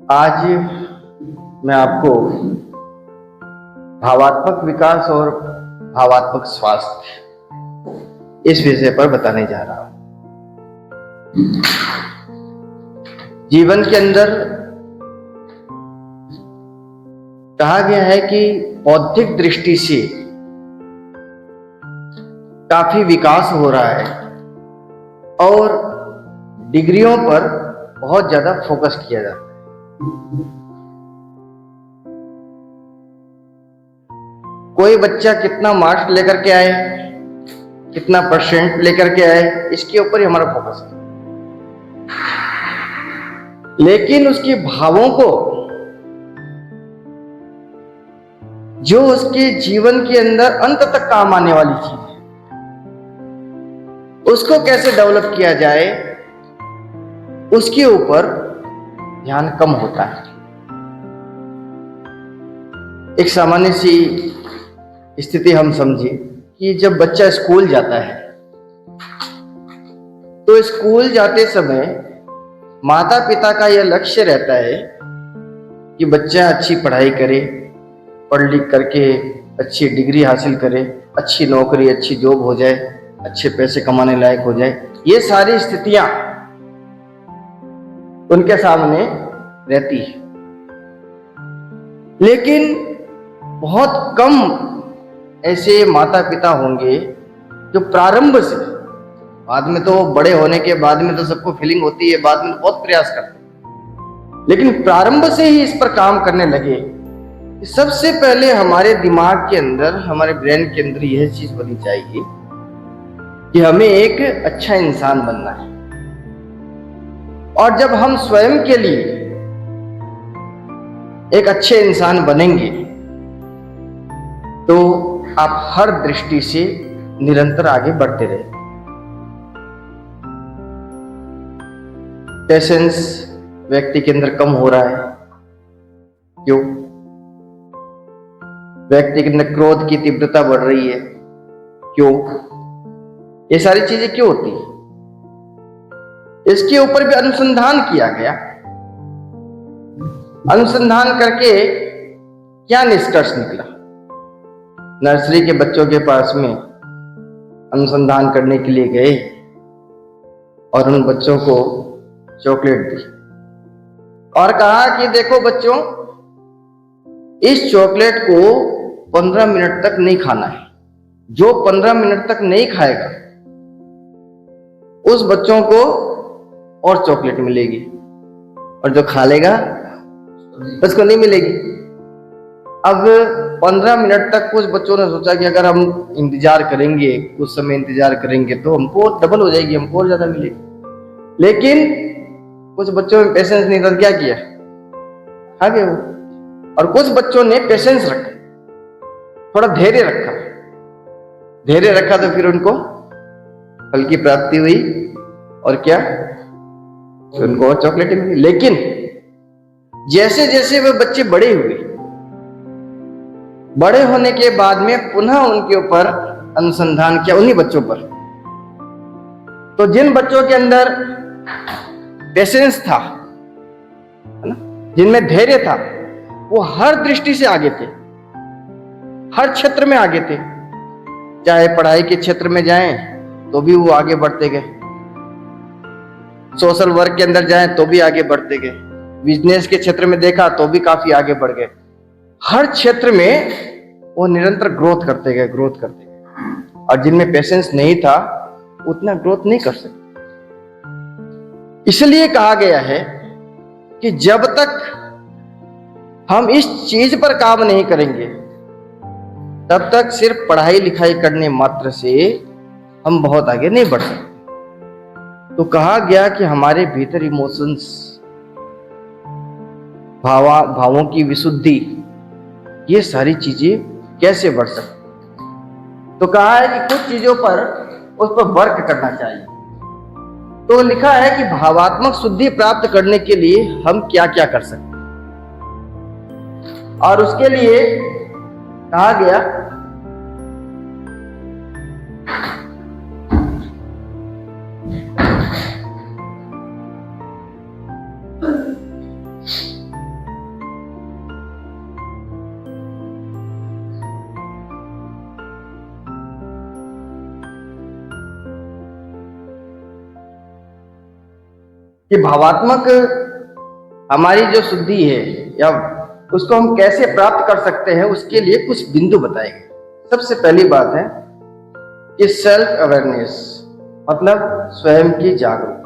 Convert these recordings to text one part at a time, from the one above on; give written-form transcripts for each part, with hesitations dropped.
आज मैं आपको भावात्मक विकास और भावात्मक स्वास्थ्य इस विषय पर बताने जा रहा हूं। जीवन के अंदर कहा गया है कि बौद्धिक दृष्टि से काफी विकास हो रहा है और डिग्रियों पर बहुत ज्यादा फोकस किया जाता है। कोई बच्चा कितना मार्क्स लेकर के आए, कितना परसेंट लेकर के आए, इसके ऊपर ही हमारा फोकस है। लेकिन उसके भावों को, जो उसके जीवन के अंदर अंत तक काम आने वाली चीज है, उसको कैसे डेवलप किया जाए, उसके ऊपर ध्यान कम होता है। एक सामान्य सी स्थिति हम समझे कि जब बच्चा स्कूल जाता है तो स्कूल जाते समय माता पिता का यह लक्ष्य रहता है कि बच्चा अच्छी पढ़ाई करे, पढ़ लिख करके अच्छी डिग्री हासिल करे, अच्छी नौकरी, अच्छी जॉब हो जाए, अच्छे पैसे कमाने लायक हो जाए। ये सारी स्थितियां उनके सामने रहती है। लेकिन बहुत कम ऐसे माता पिता होंगे जो प्रारंभ से, बाद में तो बड़े होने के बाद में तो सबको फीलिंग होती है, बाद में तो बहुत प्रयास करते हैं, लेकिन प्रारंभ से ही इस पर काम करने लगे। सबसे पहले हमारे दिमाग के अंदर, हमारे ब्रेन के अंदर यह चीज बननी चाहिए कि हमें एक अच्छा इंसान बनना है। और जब हम स्वयं के लिए एक अच्छे इंसान बनेंगे तो आप हर दृष्टि से निरंतर आगे बढ़ते रहे। पेशेंस व्यक्ति के अंदर कम हो रहा है। क्यों? व्यक्ति के अंदर क्रोध की तीव्रता बढ़ रही है। क्यों? ये सारी चीजें क्यों होती है? इसके ऊपर भी अनुसंधान किया गया। अनुसंधान करके क्या निष्कर्ष निकला? नर्सरी के बच्चों के पास में अनुसंधान करने के लिए गए और उन बच्चों को चॉकलेट दी और कहा कि देखो बच्चों, इस चॉकलेट को 15 मिनट तक नहीं खाना है। जो 15 मिनट तक नहीं खाएगा उस बच्चों को और चॉकलेट मिलेगी, और जो खा लेगा उसको नहीं मिलेगी। अब 15 मिनट तक कुछ बच्चों ने सोचा कि अगर हम इंतजार करेंगे, कुछ समय इंतजार करेंगे तो हमको डबल हो जाएगी, हमको और ज्यादा मिलेगी। लेकिन कुछ बच्चों में पेशेंस नहीं था, क्या किया? खा गए वो। और कुछ बच्चों ने पेशेंस रखा, थोड़ा धैर्य रखा। धैर्य रखा तो फिर उनको फल की प्राप्ति हुई और क्या, उनको और चॉकलेट मिली। लेकिन जैसे जैसे वे बच्चे बड़े हुए, बड़े होने के बाद में पुनः उनके ऊपर अनुसंधान किया, उन्हीं बच्चों पर। तो जिन बच्चों के अंदर पेशेंस था, है ना, जिनमें धैर्य था, वो हर दृष्टि से आगे थे, हर क्षेत्र में आगे थे। चाहे पढ़ाई के क्षेत्र में जाएं तो भी वो आगे बढ़ते गए, सोशल वर्क के अंदर जाएं तो भी आगे बढ़ते गए, बिजनेस के क्षेत्र में देखा तो भी काफी आगे बढ़ गए। हर क्षेत्र में वो निरंतर ग्रोथ करते गए, ग्रोथ करते गए। और जिनमें पेशेंस नहीं था उतना ग्रोथ नहीं कर सकते। इसलिए कहा गया है कि जब तक हम इस चीज पर काम नहीं करेंगे तब तक सिर्फ पढ़ाई लिखाई करने मात्र से हम बहुत आगे नहीं बढ़ सकते। तो कहा गया कि हमारे भीतर इमोशंस, भावों की विशुद्धि, ये सारी चीजें कैसे बढ़ सकती। तो कहा है कि कुछ चीजों पर उस पर वर्क करना चाहिए। तो लिखा है कि भावात्मक शुद्धि प्राप्त करने के लिए हम क्या क्या कर सकते हैं, और उसके लिए कहा गया कि भावात्मक हमारी जो शुद्धि है या उसको हम कैसे प्राप्त कर सकते हैं, उसके लिए कुछ बिंदु बताए गए। सबसे पहली बात है कि सेल्फ अवेयरनेस, मतलब स्वयं की जागरूकता।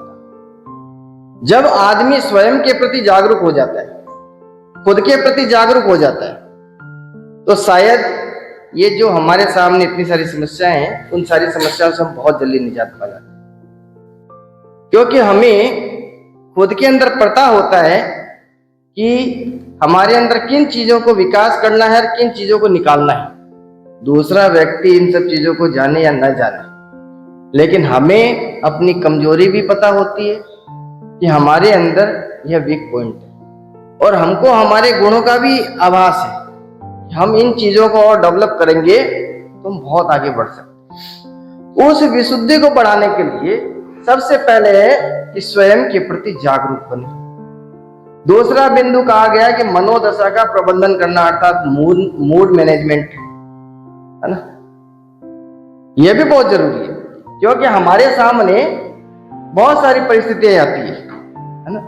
जब आदमी स्वयं के प्रति जागरूक हो जाता है, खुद के प्रति जागरूक हो जाता है, तो शायद ये जो हमारे सामने इतनी सारी समस्याएं हैं, उन सारी समस्याओं से हम बहुत जल्दी निजात पा जाते हैं। क्योंकि हमें खुद के अंदर पता होता है कि हमारे अंदर किन चीजों को विकास करना है और किन चीजों को निकालना है। दूसरा व्यक्ति इन सब चीजों को जाने या न जाने, लेकिन हमें अपनी कमजोरी भी पता होती है कि हमारे अंदर यह वीक पॉइंट है, और हमको हमारे गुणों का भी आभास है। हम इन चीजों को और डेवलप करेंगे तो हम बहुत आगे बढ़ सकते हैं। उस विशुद्धि को बढ़ाने के लिए सबसे पहले है कि स्वयं के प्रति जागरूक बने। दूसरा बिंदु कहा गया कि मनोदशा का प्रबंधन करना, अर्थात मूड मैनेजमेंट, है ना। यह भी बहुत जरूरी है, क्योंकि हमारे सामने बहुत सारी परिस्थितियां आती है ना।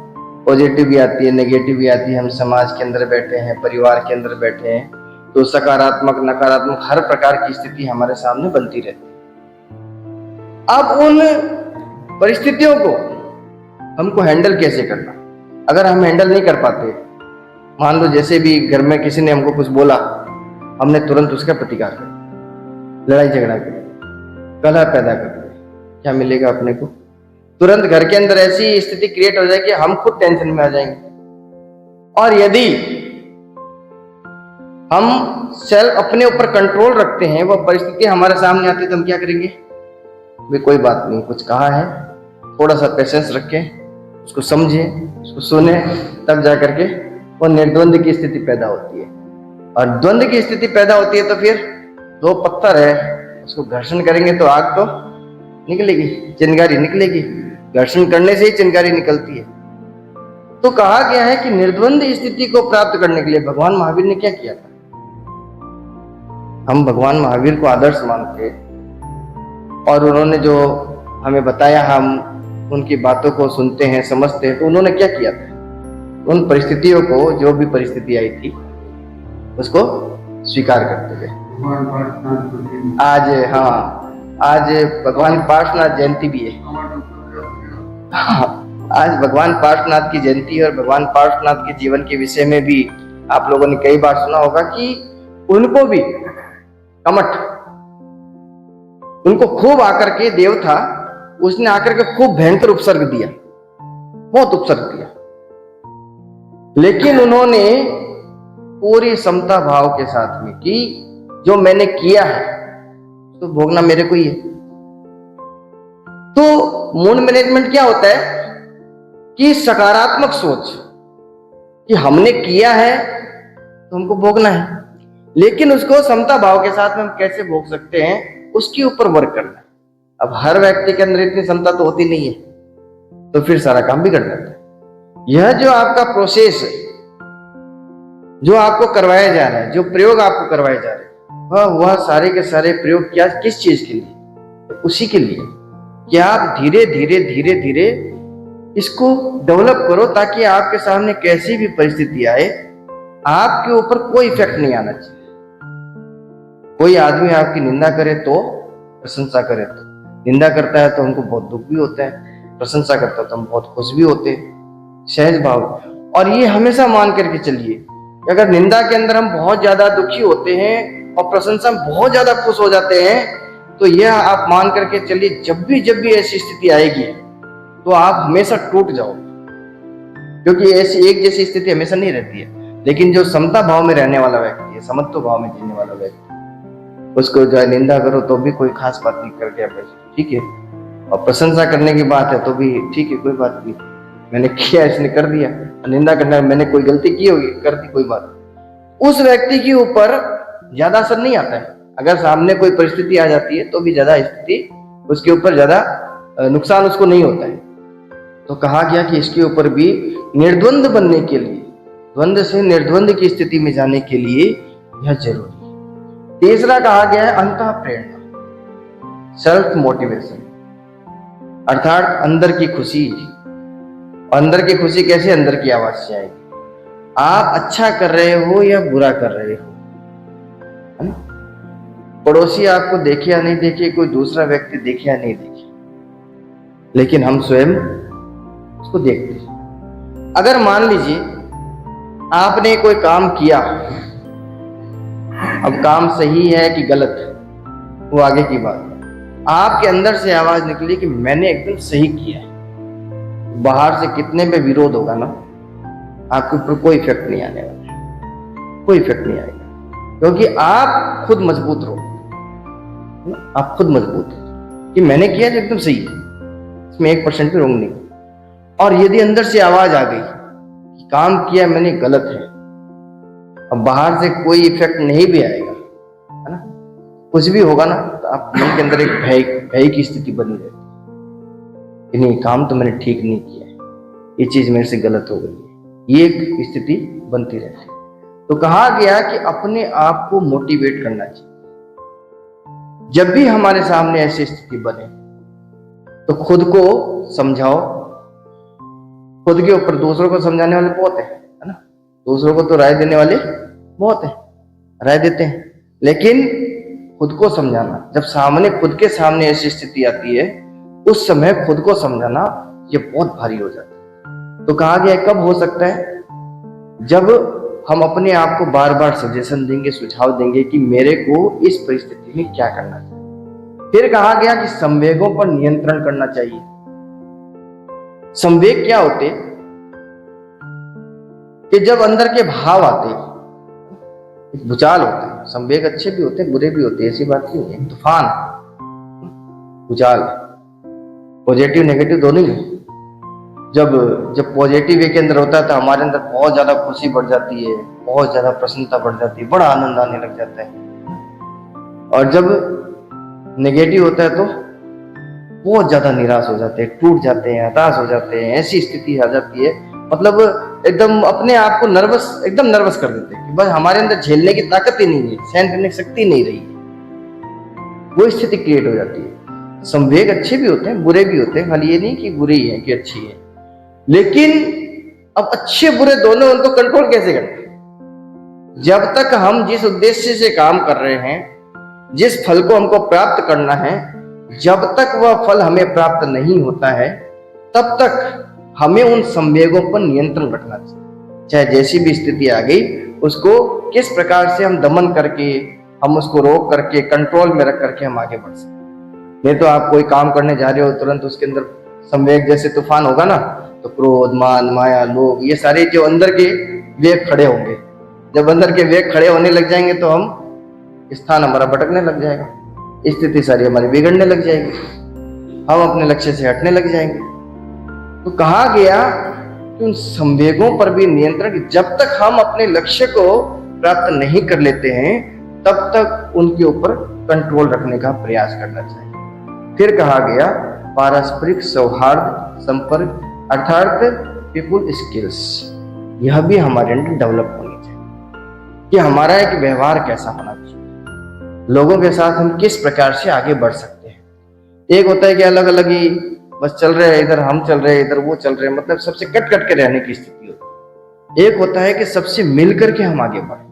पॉजिटिव भी आती है, नेगेटिव भी आती है। हम समाज के अंदर बैठे हैं, परिवार के अंदर बैठे हैं, तो सकारात्मक नकारात्मक हर प्रकार की स्थिति हमारे सामने बनती रहती है। अब उन परिस्थितियों को हमको हैंडल कैसे करना। अगर हम हैंडल नहीं कर पाते, मान लो जैसे भी घर में किसी ने हमको कुछ बोला, हमने तुरंत उसका प्रतिकार कर, लड़ाई झगड़ा कर, कलह पैदा कर, क्या मिलेगा अपने को? तुरंत घर के अंदर ऐसी स्थिति क्रिएट हो जाए कि हम खुद टेंशन में आ जाएंगे। और यदि हम सेल्फ अपने ऊपर कंट्रोल रखते हैं, वह परिस्थिति हमारे सामने आती है, तो हम क्या करेंगे? भाई कोई बात नहीं, कुछ कहा है, थोड़ा सा पेशेंस रखें, उसको समझें, उसको सुने, तब जा करके वो निर्द्वंद की स्थिति पैदा होती है। और द्वंद की स्थिति पैदा होती है तो फिर दो पत्थर है, उसको घर्षण करेंगे तो आग तो निकलेगी, चिंगारी निकलेगी। घर्षण करने से ही चिंगारी निकलती है। तो कहा गया है कि निर्द्वंद स्थिति को प्राप्त करने के लिए भगवान महावीर ने क्या किया था। हम भगवान महावीर को आदर्श मानते और उन्होंने जो हमें बताया, हम उनकी बातों को सुनते हैं, समझते हैं। तो उन्होंने क्या किया था? उन परिस्थितियों को, जो भी परिस्थिति आई थी, उसको स्वीकार करते थे। आज भगवान पार्श्वनाथ जयंती भी है। आज भगवान पार्श्वनाथ की जयंती है, और भगवान पार्श्वनाथ के जीवन के विषय में भी आप लोगों ने कई बार सुना होगा कि उनको भी कमठ, उनको खूब आकर के देव था, उसने आकर के खूब भयंकर उपसर्ग दिया, बहुत उपसर्ग दिया, लेकिन उन्होंने पूरी समता भाव के साथ में कि जो मैंने किया है तो भोगना मेरे को ही है। तो मूड मैनेजमेंट क्या होता है कि सकारात्मक सोच कि हमने किया है तो हमको भोगना है, लेकिन उसको समता भाव के साथ में हम कैसे भोग सकते हैं, उसके ऊपर वर्क करना है। अब हर व्यक्ति के अंदर इतनी क्षमता तो होती नहीं है, तो फिर सारा काम भी कर जाता है। यह जो आपका प्रोसेस है, जो आपको करवाया जा रहा है, जो प्रयोग आपको करवाए जा रहे हैं, वह सारे के सारे प्रयोग क्या, किस चीज के लिए? तो उसी के लिए कि आप धीरे धीरे धीरे धीरे इसको डेवलप करो, ताकि आपके सामने कैसी भी परिस्थिति आए, आपके ऊपर कोई इफेक्ट नहीं आना चाहिए। कोई आदमी आपकी निंदा करे तो, प्रशंसा करे तो, निंदा करता है तो हमको बहुत दुख भी होता है, प्रशंसा करता है तो हम बहुत खुश भी होते हैं, सहज भाव। और ये हमेशा मान करके चलिए, अगर निंदा के अंदर हम बहुत ज्यादा दुखी होते हैं और प्रशंसा में बहुत ज्यादा खुश हो जाते हैं, तो यह आप मान करके चलिए, जब भी ऐसी स्थिति आएगी तो आप हमेशा टूट जाओ, क्योंकि ऐसी एक जैसी स्थिति हमेशा नहीं रहती है। लेकिन जो समता भाव में रहने वाला व्यक्ति है, समत्व भाव में जीने वाला व्यक्ति, उसको जो है निंदा करो तो भी कोई खास बात नहीं करके ठीक है, और प्रशंसा करने की बात है तो भी ठीक है, कोई बात नहीं, मैंने किया, इसने कर दिया। निंदा करना, मैंने कोई गलती की होगी, कर दी, कोई बात। उस व्यक्ति के ऊपर ज्यादा असर नहीं आता है। अगर सामने कोई परिस्थिति आ जाती है तो भी ज्यादा स्थिति उसके ऊपर ज्यादा नुकसान उसको नहीं होता है। तो कहा गया कि इसके ऊपर भी निर्द्वंद बनने के लिए, द्वंद से निर्द्वंद की स्थिति में जाने के लिए यह जरूरी है। तीसरा कहा गया है अंतः प्रेरणा, सेल्फ मोटिवेशन, अर्थात अंदर की खुशी अंदर की खुशी कैसे अंदर की आवाज से आएगी? आप अच्छा कर रहे हो या बुरा कर रहे हो, है ना? पड़ोसी आपको देखे या नहीं देखे, कोई दूसरा व्यक्ति देखे या नहीं देखे, लेकिन हम स्वयं उसको देखते हैं। अगर मान लीजिए आपने कोई काम किया, अब काम सही है कि गलत है वो आगे की बात है, आपके अंदर से आवाज निकली कि मैंने एकदम सही किया है, बाहर से कितने में विरोध होगा ना, आपके ऊपर कोई इफेक्ट नहीं आने वाला, कोई इफेक्ट नहीं आएगा, क्योंकि आप खुद मजबूत रहो, आप खुद मजबूत हो कि मैंने किया जो एकदम सही है, इसमें 1% भी रोंग नहीं। और यदि अंदर से आवाज आ गई कि काम किया मैंने गलत है, अब बाहर से कोई इफेक्ट नहीं भी आएगा, है ना, कुछ भी होगा ना, तो आप मन के अंदर एक भय की स्थिति बनी रहती है कि नहीं, काम तो मैंने ठीक नहीं किया है, ये चीज मेरे से गलत हो गई है, ये एक स्थिति बनती रहती है। तो कहा गया कि अपने आप को मोटिवेट करना चाहिए। जब भी हमारे सामने ऐसी स्थिति बने तो खुद को समझाओ। खुद के ऊपर दूसरों को समझाने वाले बहुत है ना, दूसरों को तो राय देने वाले बहुत है, राय देते हैं, लेकिन खुद को समझाना, जब सामने खुद के सामने ऐसी स्थिति आती है उस समय खुद को समझाना ये बहुत भारी हो जाता है। तो कहा गया कब हो सकता है? जब हम अपने आप को बार बार सजेशन देंगे, सुझाव देंगे कि मेरे को इस परिस्थिति में क्या करना चाहिए। फिर कहा गया कि संवेगों पर नियंत्रण करना चाहिए। संवेग क्या होते? कि जब अंदर के भाव आते, एक भूचाल होता है, संवेग अच्छे भी होते हैं बुरे भी होते हैं, ऐसी बात नहीं है, तूफान, भूचाल, पॉजिटिव नेगेटिव दोनों ही। जब पॉजिटिव वे के अंदर होता है तो हमारे अंदर बहुत ज्यादा खुशी बढ़ जाती है, बहुत ज्यादा प्रसन्नता बढ़ जाती है, बड़ा आनंद आने लग जाता है। और जब नेगेटिव होता है तो बहुत ज्यादा निराश हो जाते हैं, टूट जाते हैं, हताश हो जाते हैं, ऐसी स्थिति आ जाती है, मतलब एकदम अपने आप को एकदम नर्वस कर देते हैं कि बस हमारे अंदर झेलने की ताकत ही नहीं है, सहन करने की शक्ति नहीं रही, वो स्थिति क्रिएट हो जाती है। संवेग अच्छे भी होते हैं बुरे भी होते हैं, खाली ये नहीं कि बुरे ही है कि अच्छी है, लेकिन अब अच्छे बुरे दोनों, उनको कंट्रोल कैसे करते हैं? जब तक हम जिस उद्देश्य से काम कर रहे हैं, जिस फल को हमको प्राप्त करना है, जब तक वह फल हमें प्राप्त नहीं होता है तब तक हमें उन संवेगों पर नियंत्रण रखना चाहिए। चाहे जैसी भी स्थिति आ गई, उसको किस प्रकार से हम दमन करके, हम उसको रोक करके, कंट्रोल में रख करके हम आगे बढ़ सकते। नहीं तो आप कोई काम करने जा रहे हो, तुरंत उसके अंदर संवेग जैसे तूफान होगा ना, तो क्रोध, मान, माया, लोभ, ये सारे जो अंदर के वेग खड़े होंगे। जब अंदर के वेग खड़े होने लग जाएंगे तो हम स्थान हमारा भटकने लग जाएगा, स्थिति सारी हमारी बिगड़ने लग जाएगी, हम अपने लक्ष्य से हटने लग जाएंगे। तो कहा गया कि उन संवेगों पर भी नियंत्रण, जब तक हम अपने लक्ष्य को प्राप्त नहीं कर लेते हैं तब तक उनके ऊपर कंट्रोल रखने का प्रयास करना चाहिए। फिर कहा गया पारस्परिक सौहार्द, संपर्क, अर्थात पीपुल स्किल्स, यह भी हमारे अंदर डेवलप होनी चाहिए कि हमारा एक व्यवहार कैसा होना चाहिए, लोगों के साथ हम किस प्रकार से आगे बढ़ सकते हैं। एक होता है कि अलग अलग ही बस चल रहे हैं, इधर हम चल रहे हैं, इधर वो चल रहे हैं, मतलब सबसे कट कट के रहने की स्थिति होती है। एक होता है कि सबसे मिल करके हम आगे बढ़े,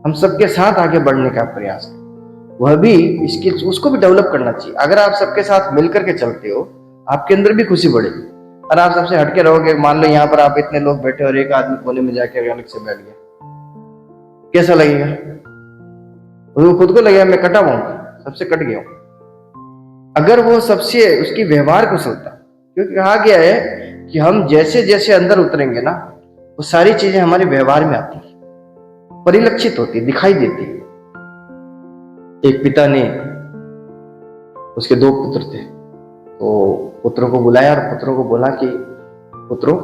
हम सबके साथ आगे बढ़ने का प्रयास करें, वह भी स्किल्स, उसको भी डेवलप करना चाहिए। अगर आप सबके साथ मिल करके चलते हो, आपके अंदर भी खुशी बढ़ेगी। और आप सबसे हटके रहोगे, मान लो यहाँ पर आप इतने लोग बैठे और एक आदमी कोने में जाके अलग से बैठ गया, कैसा लगेगा? वो खुद को लगेगा मैं कटा हुआ, सबसे कट गया हूं। अगर वो सबसे उसकी व्यवहार कुशलता, क्योंकि कहा गया है कि हम जैसे जैसे अंदर उतरेंगे ना, वो सारी चीजें हमारे व्यवहार में आती है, परिलक्षित होती, दिखाई देती है। एक पिता ने, उसके 2 पुत्र थे, तो पुत्रों को बुलाया और पुत्रों को बोला कि पुत्रों,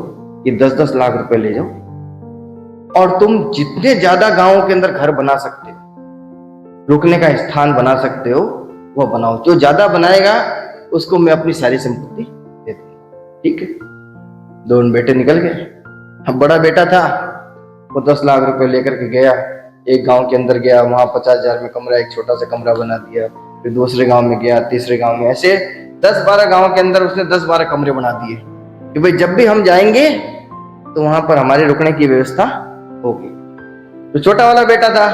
ये 10-10 लाख रुपए ले जाओ और तुम जितने ज्यादा गांवों के अंदर घर बना सकते हो, रुकने का स्थान बना सकते हो, वो बनाओ। जो ज्यादा बनाएगा उसको मैं अपनी सारी संपत्ति दे दूंगा। ठीक है, 2 बेटे निकल गए। अब बड़ा बेटा था, वो 10 लाख रुपए लेकर के गया, एक गांव के अंदर गया, वहां 50,000 में कमरा, एक छोटा सा कमरा बना दिया। फिर दूसरे गांव में गया, तीसरे गांव में, ऐसे 10-12 गांव के अंदर उसने 10-12 कमरे बना दिए। कि भाई जब भी हम जाएंगे तो वहां पर हमारे रुकने की व्यवस्था होगी। तो छोटा वाला बेटा था,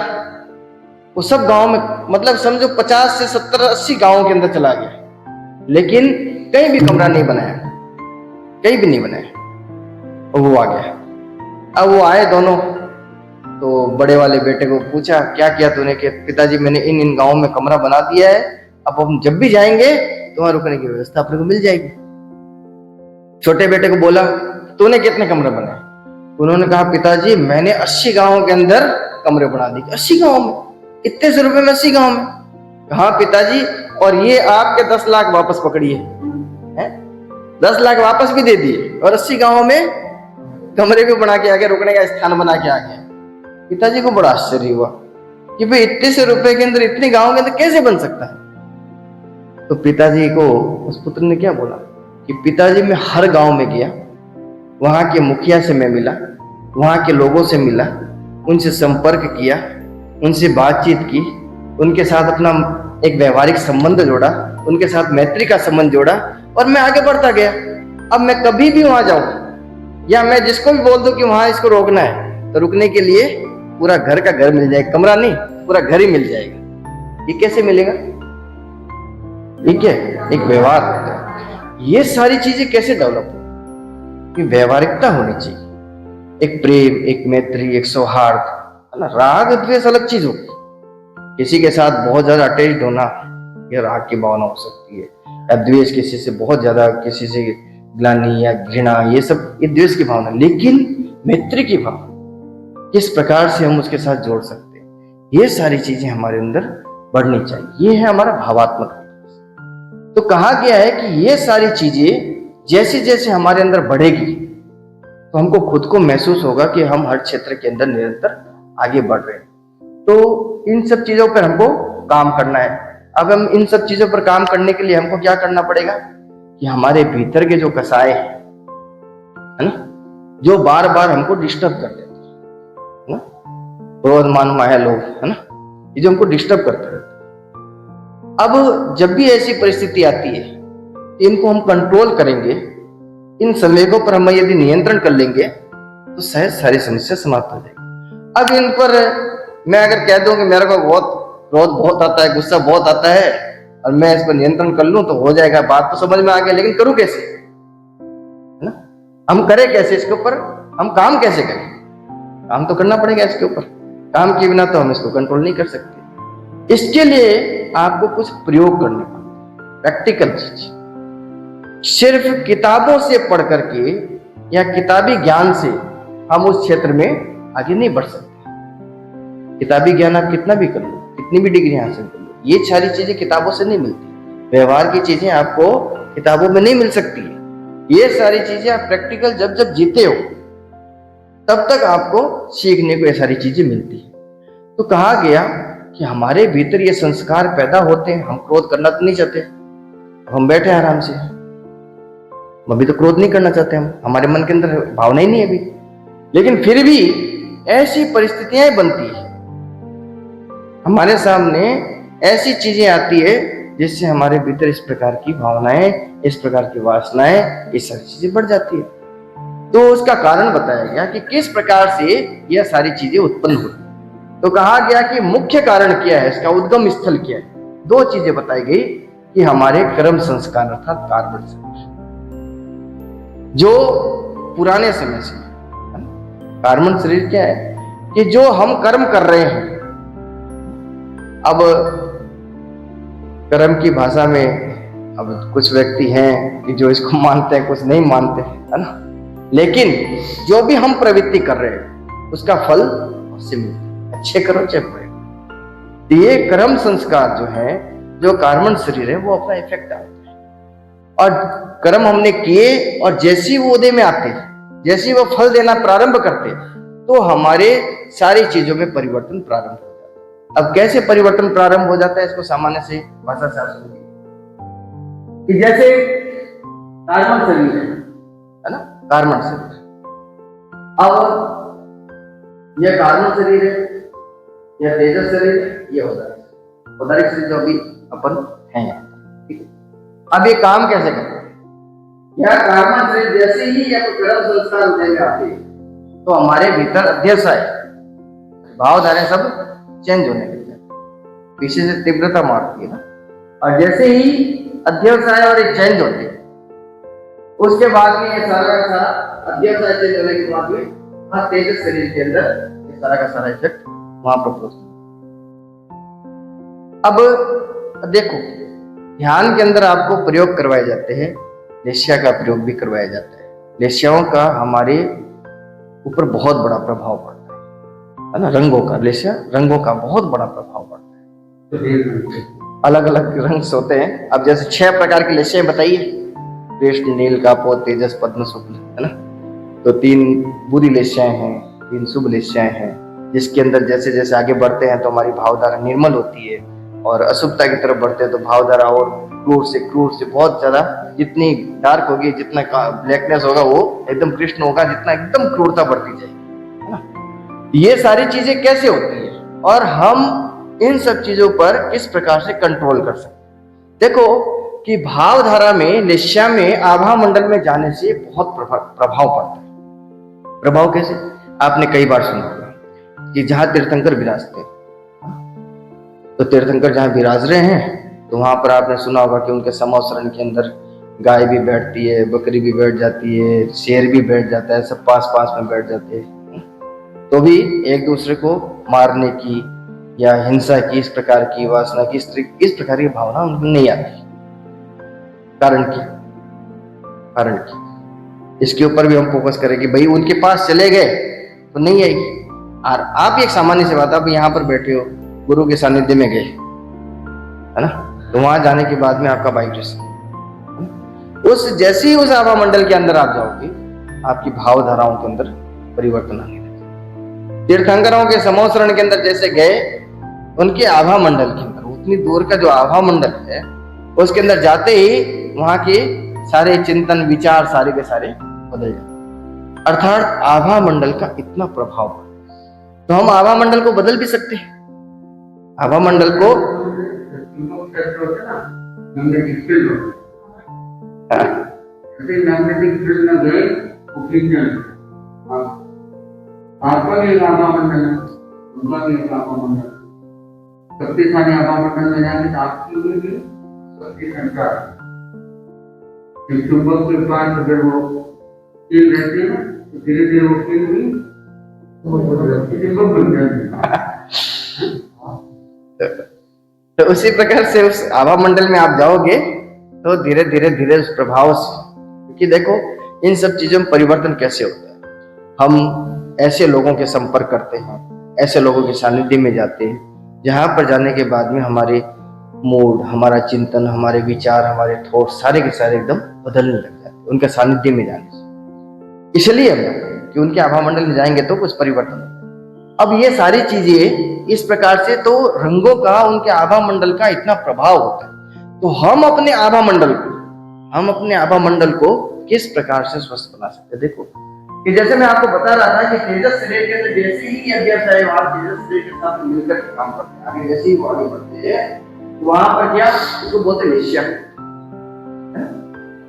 वो सब गांव में, मतलब समझो 50 से 70 80 गांवों के अंदर चला गया, लेकिन कहीं भी कमरा नहीं बनाया, कहीं भी नहीं बनाया। और वो आ गया। अब वो आए दोनों, तो बड़े वाले बेटे को पूछा क्या किया तूने? कि पिताजी मैंने इन इन गांवों में कमरा बना दिया है, अब हम जब भी जाएंगे तो वहां रुकने की व्यवस्था अपने को मिल जाएगी। छोटे बेटे को बोला तूने कितने कमरे बनाए? उन्होंने कहा पिताजी मैंने 80 गांवों के अंदर कमरे बना दिए। 80 गांवों में? इतने से रुपए में 80 गांव में? हाँ पिताजी, और ये आपके 10 लाख वापस पकड़िए। 10 लाख वापस भी दे दिए और 80 गांवों में कमरे भी बना के आ गए, रुकने का स्थान बना के आ गए। पिताजी को बड़ा आश्चर्य हुआ कि भाई इतने से रुपए के अंदर इतने गांव के अंदर कैसे बन सकता है? तो पिताजी को उस पुत्र ने क्या बोला कि पिताजी मैं हर गांव में गया, वहां के मुखिया से मैं मिला, वहां के लोगों से मिला, उनसे संपर्क किया, उनसे बातचीत की, उनके साथ अपना एक व्यवहारिक संबंध जोड़ा, उनके साथ मैत्री का संबंध जोड़ा, और मैं आगे बढ़ता गया। अब मैं कभी भी वहां जाऊं या मैं जिसको भी बोल दूं कि वहां इसको रोकना है, तो रुकने के लिए पूरा घर का घर मिल जाएगा, कमरा नहीं पूरा घर ही मिल जाएगा। ये कैसे मिलेगा? ठीक है, एक व्यवहार होता है। ये सारी चीजें कैसे डेवलप हो? कि व्यवहारिकता होनी चाहिए, एक प्रेम, एक मैत्री, एक सौहार्द, है ना। राग द्वेष अलग चीज होगी। किसी के साथ बहुत ज्यादा अटैच्ड होना, यह राग की भावना हो सकती है, या द्वेष किसी से बहुत ज्यादा, किसी से ग्लानि या घृणा, ये सब ये द्वेष की भावना। लेकिन मैत्री की भावना, किस प्रकार से हम उसके साथ जोड़ सकते हैं, ये सारी चीजें हमारे अंदर बढ़नी चाहिए। ये है हमारा भावात्मक। तो कहा गया है कि ये सारी चीजें जैसे जैसे हमारे अंदर बढ़ेगी तो हमको खुद को महसूस होगा कि हम हर क्षेत्र के अंदर निरंतर आगे बढ़ रहे हैं। तो इन सब चीजों पर हमको काम करना है। अब हम इन सब चीजों पर काम करने के लिए हमको क्या करना पड़ेगा कि हमारे भीतर के जो कसाय है ना, जो बार बार हमको डिस्टर्ब कर देते हैं ना, क्रोध मान माया लोभ, है ना, ये जो हमको डिस्टर्ब करते रहते हैं। अब जब भी ऐसी परिस्थिति आती है, इनको हम कंट्रोल करेंगे, इन संवेगों पर हम यदि नियंत्रण कर लेंगे तो शायद सारी समस्या समाप्त हो जाएगी। अब इन पर मैं अगर कह दूं कि मेरे को बहुत क्रोध बहुत आता है, गुस्सा बहुत आता है, और मैं इस पर नियंत्रण कर लूं तो हो जाएगा, बात तो समझ में आ गई, लेकिन करूं कैसे? है ना, हम करें कैसे इसके ऊपर? हम काम कैसे करें? काम तो करना पड़ेगा इसके ऊपर। काम के बिना तो हम इसको कंट्रोल नहीं कर सकते। इसके लिए आपको कुछ प्रयोग करने पड़ेंगे, प्रैक्टिकल चीज। सिर्फ किताबों से पढ़ करके या किताबी ज्ञान से हम उस क्षेत्र में आगे नहीं बढ़ सकते। किताबी ज्ञान आप कितना भी कर लो, कितनी भी डिग्री हासिल कर लो, ये सारी चीजें किताबों से नहीं मिलती। व्यवहार की चीजें आपको किताबों में नहीं मिल सकती है। ये सारी चीजें आप प्रैक्टिकल जब जब जीते हो तब तक आपको सीखने को ये सारी चीजें मिलती है। तो कहा गया कि हमारे भीतर ये संस्कार पैदा होते हैं। हम क्रोध करना तो नहीं चाहते, हम बैठे आराम से, अभी तो क्रोध नहीं करना चाहते, हम हमारे मन के अंदर भावना ही नहीं है अभी, लेकिन फिर भी ऐसी परिस्थितियां बनती है, हमारे सामने ऐसी चीजें आती है जिससे हमारे भीतर इस प्रकार की भावनाएं, इस प्रकार की वासनाएं, ये सारी चीजें बढ़ जाती है। तो उसका कारण बताया गया कि किस प्रकार से यह सारी चीजें उत्पन्न होती। तो कहा गया कि मुख्य कारण क्या है, इसका उद्गम स्थल क्या है। दो चीजें बताई गई कि हमारे कर्म संस्कार अर्थात कार्बन शरीर, जो पुराने समय से, कार्बन शरीर क्या है कि जो हम कर्म कर रहे हैं। अब कर्म की भाषा में अब कुछ व्यक्ति हैं कि जो इसको मानते हैं, कुछ नहीं मानते, है ना, लेकिन जो भी हम प्रवृत्ति कर रहे हैं उसका फल उससे मिलता है, अच्छे करो चाहे बुरे। तो ये कर्म संस्कार जो है, जो कार्बन शरीर है, वो अपना इफेक्ट डालता है। और कर्म हमने किए और जैसी वो उदय में आते, जैसी वो फल देना प्रारंभ करते, तो हमारे सारी चीजों में परिवर्तन प्रारंभ हो जाता है। अब कैसे परिवर्तन प्रारंभ हो जाता है, इसको सामान्य से भाषा से आप समझिए कि जैसे कार्बन शरीर है ना, कार्बन शरीर, अब यह कार्बन शरीर है, यह तेजस शरीर है, यह उदारिक शरीर जो अभी अपन है। ठीक है, अब ये काम कैसे करते हैं? या कर्म से जैसे ही या कर्म संस्कार हृदय में आते हैं तो हमारे भीतर अध्यवसाय भावधाराएं सब चेंज होने लगते हैं, पीछे से तीव्रता मारती है ना। और जैसे ही अध्यवसाय और ये चेंज होते हैं उसके बाद में ये सारा का सारा अध्यवसाय चेंज होने के बाद में तेजस शरीर के अंदर ये सारा का सारा इफेक्ट वहां पर पहुंचता है। अब देखो ध्यान के अंदर आपको प्रयोग करवाए जाते हैं, लेस्या का प्रयोग भी करवाया जाता है। लेस्याओं का हमारे ऊपर बहुत बड़ा प्रभाव पड़ता है ना, रंगों का, लेस्या रंगों का बहुत बड़ा प्रभाव पड़ता है। अलग अलग रंग होते हैं। अब जैसे 6 प्रकार की लेस्याएं बताइए, कृष्ण, नील, कापो, तेजस, पद्म, शुक्ल, है ना। तो 3 बुरी लेस्याएं हैं, 3 शुभ लेस्याएं हैं, जिसके अंदर जैसे जैसे आगे बढ़ते हैं तो हमारी भावधारा निर्मल होती है और अशुभता की तरफ बढ़ते हैं तो भावधारा और क्रूर से बहुत ज्यादा, जितनी डार्क होगी, जितना ब्लैकनेस होगा वो एकदम कृष्ण होगा, जितना एकदम क्रूरता बढ़ती जाएगी, है ना। ये सारी चीजें कैसे होती है और हम इन सब चीजों पर किस प्रकार से कंट्रोल कर सकते हैं। देखो कि भावधारा में, लेस्या में, आभा मंडल में जाने से बहुत प्रभाव पड़ता है। प्रभाव कैसे? आपने कई बार सुना होगा कि जहां तीर्थंकर विराजते, तो तीर्थंकर जहां विराज रहे हैं तो वहां पर आपने सुना होगा कि उनके समोसरण के अंदर गाय भी बैठती है, बकरी भी बैठ जाती है, शेर भी बैठ जाता है, सब पास पास में बैठ जाते हैं। तो भी एक दूसरे को मारने की या हिंसा की, इस प्रकार की वासना की, इस प्रकार की भावना उनमें नहीं आती। कारण की इसके ऊपर भी हम फोकस करें कि भाई उनके पास चले गए तो नहीं आएगी। और आप एक सामान्य सी बात, आप यहाँ पर बैठे हो, गुरु के सानिध्य में गए, है ना, तो वहां जाने के बाद में आपका वाइब्रेशन, उस जैसे ही उस आभा मंडल के अंदर आप जाओगे, आपकी भावधाराओं के अंदर परिवर्तन आने लगेगा। तीर्थंकरों के समोसरण के अंदर जैसे गए, उनके आभा मंडल के अंदर, उतनी दूर का जो आभा मंडल है उसके अंदर जाते ही वहां के सारे चिंतन विचार सारे के सारे बदल जाते। अर्थात आभा मंडल का इतना प्रभाव पड़ा। तो हम आभा मंडल को बदल भी सकते हैं। आभा मंडल को मैग्नेटिक फील्ड में गए ओपिनियन आपका भी एक आभा मंडल है, उनका भी एक आभा मंडल, शक्तिशाली आभा मंडल में जाएंगे तो आपकी भी शक्ति संचार चुंबक के पास अगर वो फील्ड रहती है तो धीरे धीरे वो फील्ड भी चुंबक बन जाती है। तो उसी प्रकार से उस आभा मंडल में आप जाओगे तो धीरे धीरे उस प्रभाव से, क्योंकि देखो इन सब चीजों में परिवर्तन कैसे होता है। हम ऐसे लोगों के संपर्क करते हैं, ऐसे लोगों के सानिध्य में जाते हैं, जहां पर जाने के बाद में हमारे मूड, हमारा चिंतन, हमारे विचार, हमारे थॉट सारे के सारे एकदम बदलने लग जाते हैं उनके सानिध्य में जाने से। इसलिए कि उनके आभा मंडल में जाएंगे तो कुछ परिवर्तन होता है। अब ये सारी चीजें इस प्रकार से, तो रंगों का उनके आभा मंडल का इतना प्रभाव होता है। तो हम अपने आभा मंडल को किस प्रकार से स्वस्थ बना सकते हैं। देखो कि जैसे मैं आपको बता रहा था कि तेजस शरीर के अंदर जैसे ही अध्यवसाय वहां तेजस शरीर के साथ मिलकर काम करते हैं, आगे जैसे ही वो आगे बढ़ते हैं वहां पर क्या उसको बोलते हैं लेस्या।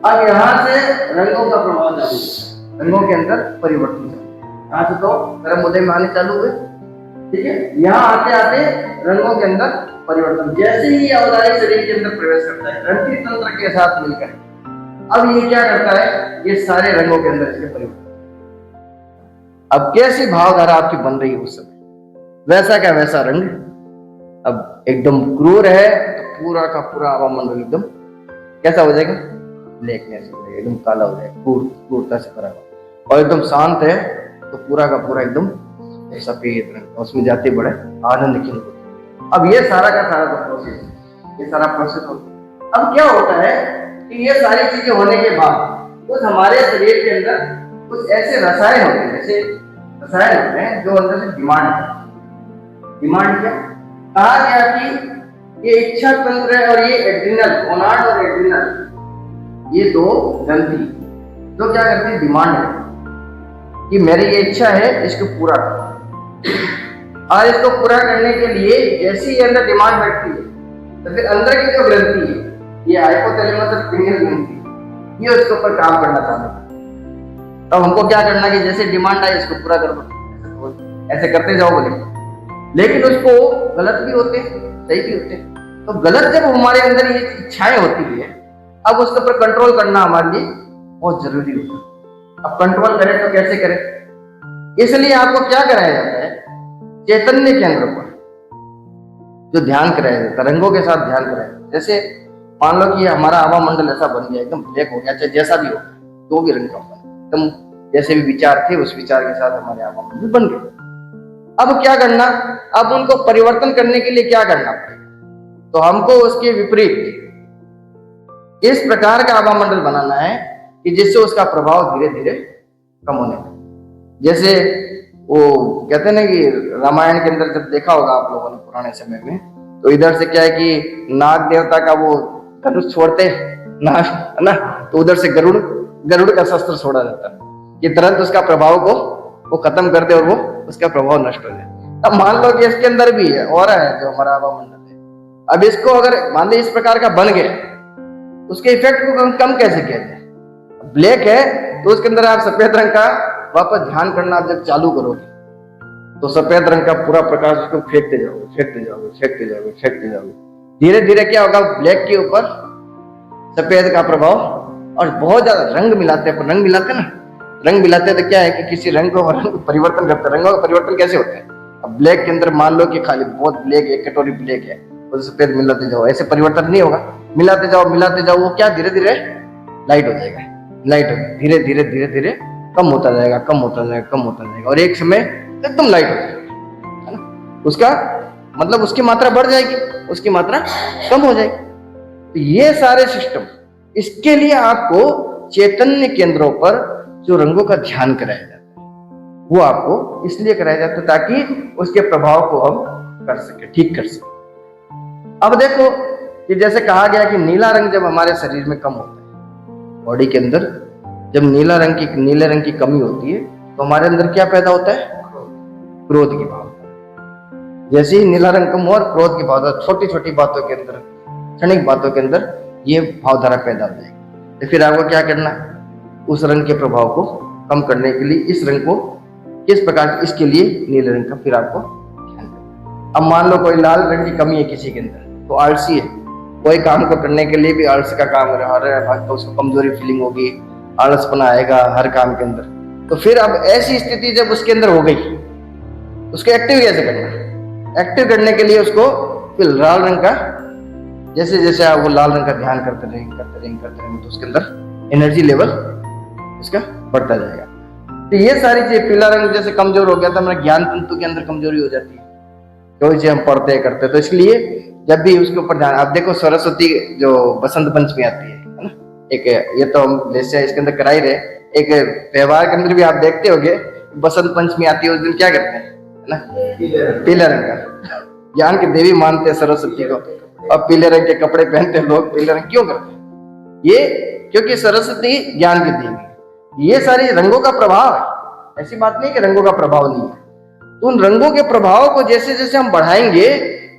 अब यहाँ से रंगों का प्रभाव चालू हुआ, रंगों के अंदर परिवर्तन चालू। यहाँ से तो गर्म उदय में आने चालू हुए, ठीक है। यहाँ आते आते रंगों के अंदर परिवर्तन, जैसे ही अवतारी शरीर के अंदर प्रवेश करता है ग्रंथि तंत्र के साथ मिलकर, अब ये क्या करता है, ये सारे रंगों के अंदर इसके परिवर्तन। अब कैसी भावधारा आपकी बन रही है उस समय, वैसा का वैसा रंग। अब एकदम क्रूर है तो पूरा का पूरा आभा मंडल एकदम कैसा हो जाएगा, ब्लैकनेस हो जाएगा, एकदम काला हो जाएगा, क्रूरता से भरा हुआ। और एकदम शांत है तो पूरा का पूरा एकदम सफेद रंग, उसमें जाते बड़े आनंद की अनुभूति। अब ये सारा का सारा प्रोसेस, ये सारा प्रोसेस होता है। अब क्या होता है कि ये सारी चीजें होने के बाद उस हमारे शरीर के अंदर कुछ ऐसे रसायन होते हैं, ऐसे रसायन होते हैं जो अंदर से डिमांड क्या कहा गया कि ये इच्छा तंत्र और ये एड्रिनल, गोनाड और एड्रिनल, ये दो ग्रंथि तो क्या करते हैं, डिमांड है कि मेरी ये इच्छा है, इसको पूरा करो। और इसको पूरा करने के लिए जैसे ही अंदर डिमांड बैठती है तो फिर अंदर की जो ग्रंथि है, ये हाइपोथैलेमस और पिनियल ग्रंथि, ये उसके ऊपर काम करना चालू कर। तो हमको क्या करना कि जैसे डिमांड आई इसको पूरा कर दो, ऐसे करते जाओ बोले। लेकिन उसको गलत भी होते सही भी होते। तो गलत जब हमारे अंदर ये इच्छाएं होती है, अब उसके ऊपर कंट्रोल करना हमारे लिए बहुत जरूरी होता है। अब कंट्रोल करें तो कैसे करें? इसलिए आपको क्या कराया जाता है, चैतन्य केंद्र पर जो ध्यान कराया जाता है, रंगों के साथ ध्यान कराया जाता है। जैसे मान लो कि हमारा आभा मंडल ऐसा बन गया, एकदम ब्लैक हो गया, चाहे जैसा भी हो, जो भी रंग का बना, एकदम जैसे भी विचार थे उस विचार के साथ हमारे आभा मंडल बन गए। अब क्या करना, अब उनको परिवर्तन करने के लिए क्या करना पड़ेगा? तो हमको उसके विपरीत इस प्रकार का आभा मंडल बनाना है कि जिससे उसका प्रभाव धीरे धीरे कम होने लगे। जैसे वो कहते हैं ना कि रामायण के अंदर जब देखा होगा आप लोगों ने पुराने समय में, तो इधर से क्या है कि नाग देवता का वो धनुष छोड़ते नाग, है ना, तो उधर से गरुड़ का शस्त्र छोड़ा जाता है कि तुरंत उसका प्रभाव को वो खत्म कर दे और वो उसका प्रभाव नष्ट हो जाए। अब मान लो कि इसके अंदर भी है और है जो हमारा आभा मंडल है, अब इसको अगर मान लो इस प्रकार का बन गया, उसके इफेक्ट को कम कैसे किया जाए? ब्लैक है तो उसके अंदर आप सफेद रंग का वापस ध्यान करना आप जब चालू करोगे, तो सफेद रंग का पूरा प्रकाश उसको फेंकते जाओगे, फेंकते जाओगे, फेंकते जाओगे, फेंकते जाओगे। धीरे धीरे क्या होगा, ब्लैक के ऊपर सफेद का प्रभाव, और बहुत ज्यादा रंग मिलाते हैं, रंग मिलाते ना, रंग मिलाते तो क्या है कि किसी रंग को परिवर्तन करते हैं। रंगों का परिवर्तन कैसे होता है? अब ब्लैक के अंदर मान लो कि खाली बहुत ब्लैक, एक कटोरी ब्लैक है, तो सफेद मिलाते जाओ, ऐसे परिवर्तन नहीं होगा। मिलाते जाओ, वो क्या धीरे धीरे लाइट हो जाएगा, लाइट हो धीरे धीरे धीरे धीरे कम होता जाएगा, कम होता जाएगा, कम होता जाएगा, और एक समय एकदम लाइट हो जाएगा, है ना। उसका मतलब उसकी मात्रा बढ़ जाएगी, उसकी मात्रा कम हो जाएगी। तो ये सारे सिस्टम, इसके लिए आपको चैतन्य केंद्रों पर जो रंगों का ध्यान कराया जाता है, वो आपको इसलिए कराया जाता है ताकि उसके प्रभाव को हम कर सके, ठीक कर सके। अब देखो कि जैसे कहा गया कि नीला रंग जब हमारे शरीर में कम होता है, बॉडी के अंदर जब नीले रंग की कमी होती है, तो हमारे अंदर क्या पैदा होता है? क्रोध की भावना। जैसे ही नीला रंग कम हो और क्रोध की भावना, छोटी छोटी बातों के अंदर, क्षणिक बातों के अंदर ये भावधारा पैदा हो जाएगी। तो फिर आपको क्या करना, उस रंग के प्रभाव को कम करने के लिए इस रंग को किस प्रकार, इसके लिए नीले रंग का फिर आपको ध्यान करना। अब मान लो कोई लाल रंग की कमी है किसी के अंदर, तो आलसी है, कोई काम को करने के लिए भी आलस का काम रहा है, तो उसको कमजोरी फीलिंग होगी, आलसपना आएगा हर काम के अंदर। तो फिर अब ऐसी स्थिति जब उसके अंदर हो गई, उसको एक्टिव कैसे करना? एक्टिव करने के लिए उसको फिर लाल रंग का, जैसे जैसे आप वो लाल रंग का ध्यान करते रहेंगे तो उसके अंदर एनर्जी लेवल उसका बढ़ता जाएगा। तो ये सारी चीजें, पीला रंग जैसे कमजोर हो गया था, मेरा ज्ञान तंतु के अंदर कमजोरी हो जाती है, कोई चीज हम पढ़ते करते, तो इसलिए जब भी उसके ऊपर ध्यान, आप देखो सरस्वती जो बसंत पंचमी आती है ना, एक ये तो हम जैसे इसके अंदर करा ही रहे, एक त्योहार के अंदर भी आप देखते होगे बसंत पंचमी आती है, उस दिन क्या करते हैं, है ना, पीले रंग का, ज्ञान की देवी मानते हैं सरस्वती को, और पीले रंग के कपड़े पहनते हैं लोग। पीले रंग क्यों करते हैं? ये क्योंकि सरस्वती ज्ञान की देवी। ये सारी रंगों का प्रभाव है, ऐसी बात नहीं कि रंगों का प्रभाव नहीं है। तो उन रंगों के प्रभाव को जैसे जैसे हम बढ़ाएंगे,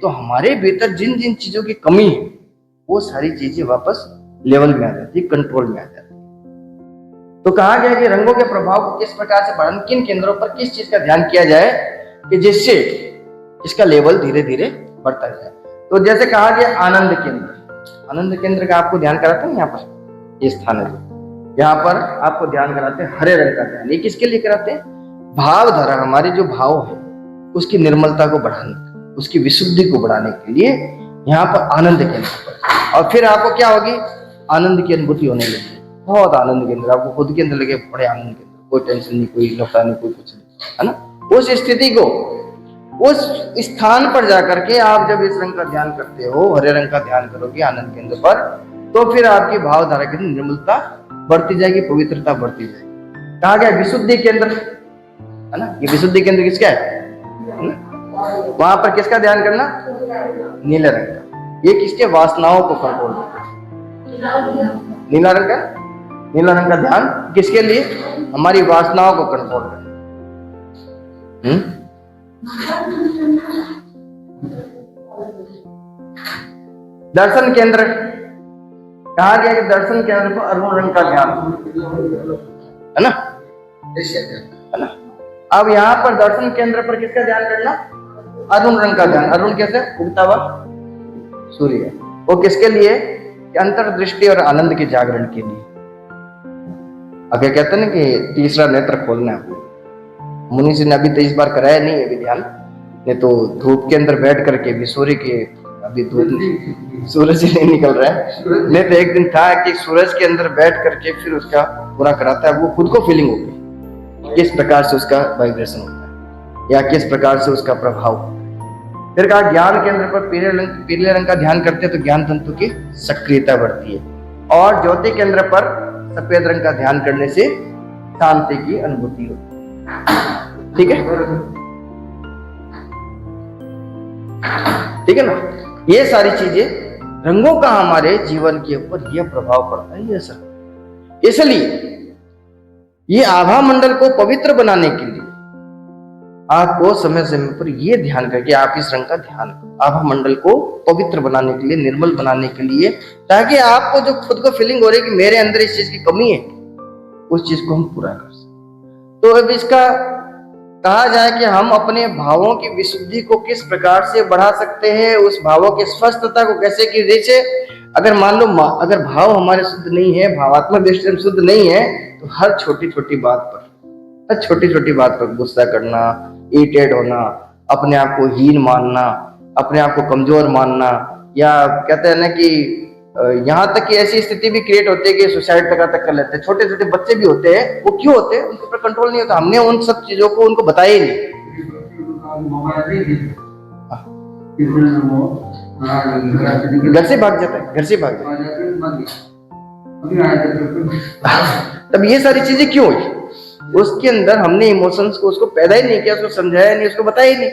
तो हमारे भीतर जिन जिन चीजों की कमी है, वो सारी चीजें वापस लेवल में आ जाती है, कंट्रोल में आ जाती है। तो कहा गया कि रंगों के प्रभाव को किस प्रकार से बढ़ाना, किन केंद्रों पर किस चीज का ध्यान किया जाए कि जिससे इसका लेवल धीरे धीरे बढ़ता जाए। तो जैसे कहा गया आनंद केंद्र, आनंद केंद्र का आपको ध्यान कराते हैं, यहाँ पर ये स्थान है, यहाँ पर आपको ध्यान कराते हैं हरे रंग का ध्यान। ये किसके लिए कराते हैं? भावधारा, हमारे जो भाव है उसकी निर्मलता को बढ़ाने, उसकी विशुद्धि को बढ़ाने के लिए यहाँ पर आनंद केंद्र पर। और फिर आपको क्या होगी, आनंद की अनुभूति होने लगी, बहुत आनंद के अंदर आपको खुद के अंदर लगे, बड़े आनंद के अंदर, कोई टेंशन नहीं, कोई लफड़ा नहीं, कोई कुछ नहीं, है ना। उस स्थिति को, उस स्थान पर जाकर के आप जब इस रंग का ध्यान करते हो, हरे रंग का ध्यान करोगे आनंद केंद्र पर, तो फिर आपकी भावधारा की निर्मलता बढ़ती जाएगी, पवित्रता बढ़ती जाएगी। कहा गया विशुद्धि केंद्र, है ना, ये विशुद्धि केंद्र किसका है? वहां पर किसका ध्यान करना? नीले रंग का। ये किसके? वासनाओं को कंट्रोल करना। नीला रंग का, नीला रंग का ध्यान किसके लिए? हमारी वासनाओं को कंट्रोल करना। दर्शन केंद्र कहा गया कि दर्शन केंद्र पर अरुण रंग का ध्यान, है ना, है ना। अब यहाँ पर दर्शन केंद्र पर किसका ध्यान करना? अरुण रंग का ध्यान। अरुण कैसे? उगता हुआ सूर्य। वो किसके लिए? अंतर्दृष्टि और आनंद के जागरण के लिए। अगर कहते हैं ना कि तीसरा नेत्र खोलना है, मुनि जी ने अभी तो इस बार कराया नहीं है अभी ध्यान, नहीं तो धूप के अंदर बैठ करके भी सूर्य के, अभी धूप सूरज ही नहीं निकल रहा है, नहीं तो एक दिन था कि सूरज के अंदर बैठ करके फिर उसका पूरा कराता है, वो खुद को फीलिंग होगी किस प्रकार से उसका वाइब्रेशन होता है या किस प्रकार से उसका प्रभाव। फिर कहा ज्ञान केंद्र पर पीले रंग का ध्यान करते हैं तो ज्ञान तंतु की सक्रियता बढ़ती है, और ज्योति केंद्र पर सफेद रंग का ध्यान करने से शांति की अनुभूति होती है। ठीक है, ठीक है ना। ये सारी चीजें, रंगों का हमारे जीवन के ऊपर यह प्रभाव पड़ता है, ये सर। इसलिए ये आभा मंडल को पवित्र बनाने के लिए आपको समय समय पर ये ध्यान करके आप इस रंग का ध्यान करो, आभा मंडल को पवित्र बनाने के लिए, निर्मल बनाने के लिए, ताकि आपको जो खुद को फीलिंग हो रही है कि मेरे अंदर इस चीज की कमी है, उस चीज को हम पूरा कर सकें। तो अब इसका कहा जाए कि हम अपने भावों की विशुद्धि को किस प्रकार से बढ़ा सकते हैं, उस भावों की स्वस्थता को कैसे, कि जैसे अगर मान लो अगर भाव हमारे शुद्ध नहीं है, भावात्मक दृष्टि से शुद्ध नहीं है, तो हर छोटी छोटी बात पर गुस्सा करना, इरिटेट होना, अपने आप को हीन मानना, अपने आप को कमजोर मानना, या कहते हैं ना कि यहाँ तक कि ऐसी स्थिति भी क्रिएट होती है कि सुसाइड तक कर लेते हैं। छोटे छोटे बच्चे भी होते हैं, वो क्यों होते हैं? उनके ऊपर कंट्रोल नहीं होता। हमने उन सब चीजों को उनको बताया ही नहीं। घर से भाग जाता है, घर से भाग जाता है। तब ये सारी चीजें क्यों हुई? उसके अंदर हमने इमोशंस को उसको पैदा ही नहीं किया, उसको समझाया नहीं, उसको बताया ही नहीं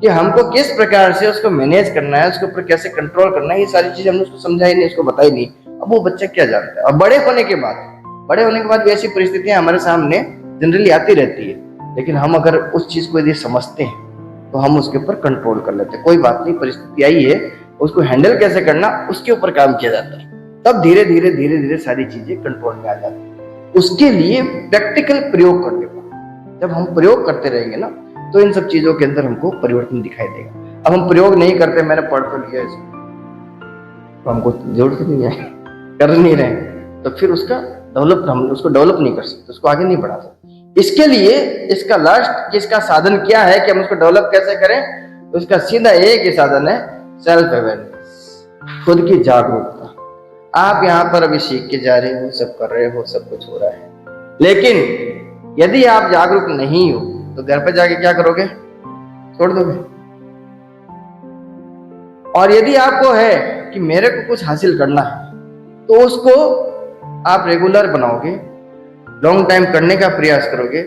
कि हमको किस प्रकार से उसको मैनेज करना है, उसके ऊपर कैसे कंट्रोल करना है। ये सारी चीजें हमने उसको समझाई नहीं, उसको बताई नहीं। अब वो बच्चा क्या जानता है? और बड़े होने के बाद भी ऐसी परिस्थितियां हमारे सामने जनरली आती रहती है, लेकिन हम अगर उस चीज को यदि समझते हैं तो हम उसके ऊपर कंट्रोल कर लेते हैं। कोई बात नहीं, परिस्थिति आई है, उसको हैंडल कैसे करना, उसके ऊपर काम किया जाता है। तब धीरे धीरे सारी चीजें कंट्रोल में आ जाती है। उसके लिए प्रैक्टिकल प्रयोग करने का, जब हम प्रयोग करते रहेंगे ना, तो इन सब चीजों के अंदर हमको परिवर्तन दिखाई देगा। अब हम प्रयोग नहीं करते, मैंने पढ़ तो लिया इसको, तो हमको जरूरत नहीं है, कर नहीं रहे, तो फिर उसका हम उसको डेवलप नहीं कर सकते, उसको आगे नहीं बढ़ा सकते। इसके लिए इसका लास्ट, इसका साधन क्या है कि हम उसको डेवलप कैसे करें? तो इसका सीधा एक ही साधन है, सेल्फ अवेयरनेस, खुद की जागरूकता। आप यहाँ पर अभी सीख के जा रहे हो, सब कर रहे हो, सब कुछ हो रहा है, लेकिन यदि आप जागरूक नहीं हो तो घर पे जाके क्या करोगे? छोड़ दोगे। और यदि आपको है कि मेरे को कुछ हासिल करना है, तो उसको आप रेगुलर बनाओगे, लॉन्ग टाइम करने का प्रयास करोगे।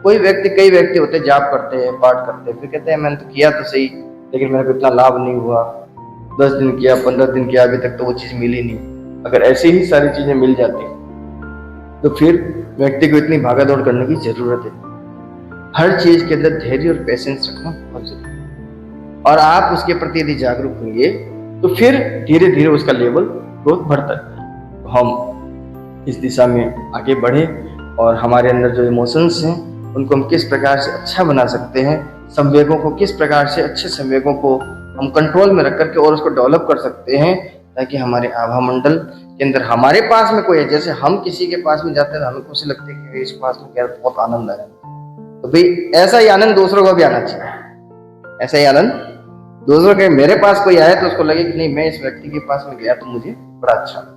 कई व्यक्ति होते हैं, जॉब करते हैं, पाठ करते हैं, फिर कहते हैं मैंने तो किया तो सही, लेकिन मेरे को इतना लाभ नहीं हुआ, 10 दिन किया, 15 दिन किया, अभी तक तो वो चीज मिली नहीं। अगर ऐसी ही सारी चीजें मिल जाती तो फिर व्यक्ति को इतनी भागा दौड़ करने की जरूरत है। हर चीज के अंदर धैर्य और पेशेंस रखना बहुत जरूरी है, और आप उसके प्रति यदि जागरूक होंगे तो फिर धीरे धीरे उसका लेवल ग्रोथ बढ़ता है। तो हम इस दिशा में आगे बढ़े, और हमारे अंदर जो इमोशंस हैं उनको हम किस प्रकार से अच्छा बना सकते हैं, संवेगों को किस प्रकार से, अच्छे संवेगों को हम कंट्रोल में रख करके और उसको डेवलप कर सकते हैं, ताकि हमारे आभा मंडल के अंदर हमारे पास में कोई है। जैसे हम किसी के पास में जाते हैं, हमें खुशी लगती है कि इस पास में क्या बहुत आनंद आया, तो भाई ऐसा ही आनंद दूसरों को भी आना चाहिए। ऐसा ही आनंद दूसरों के, मेरे पास कोई आए तो उसको लगे कि नहीं, मैं इस व्यक्ति के पास में गया तो मुझे बड़ा अच्छा लगा,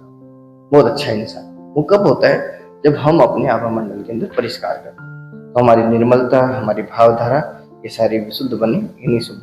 बहुत अच्छा इंसान। वो कब होता है? जब हम अपने आभा मंडल के अंदर परिष्कार करते हैं, तो हमारी निर्मलता, हमारी भावधारा, ये सारी विशुद्ध बने, इन्हीं शुद्ध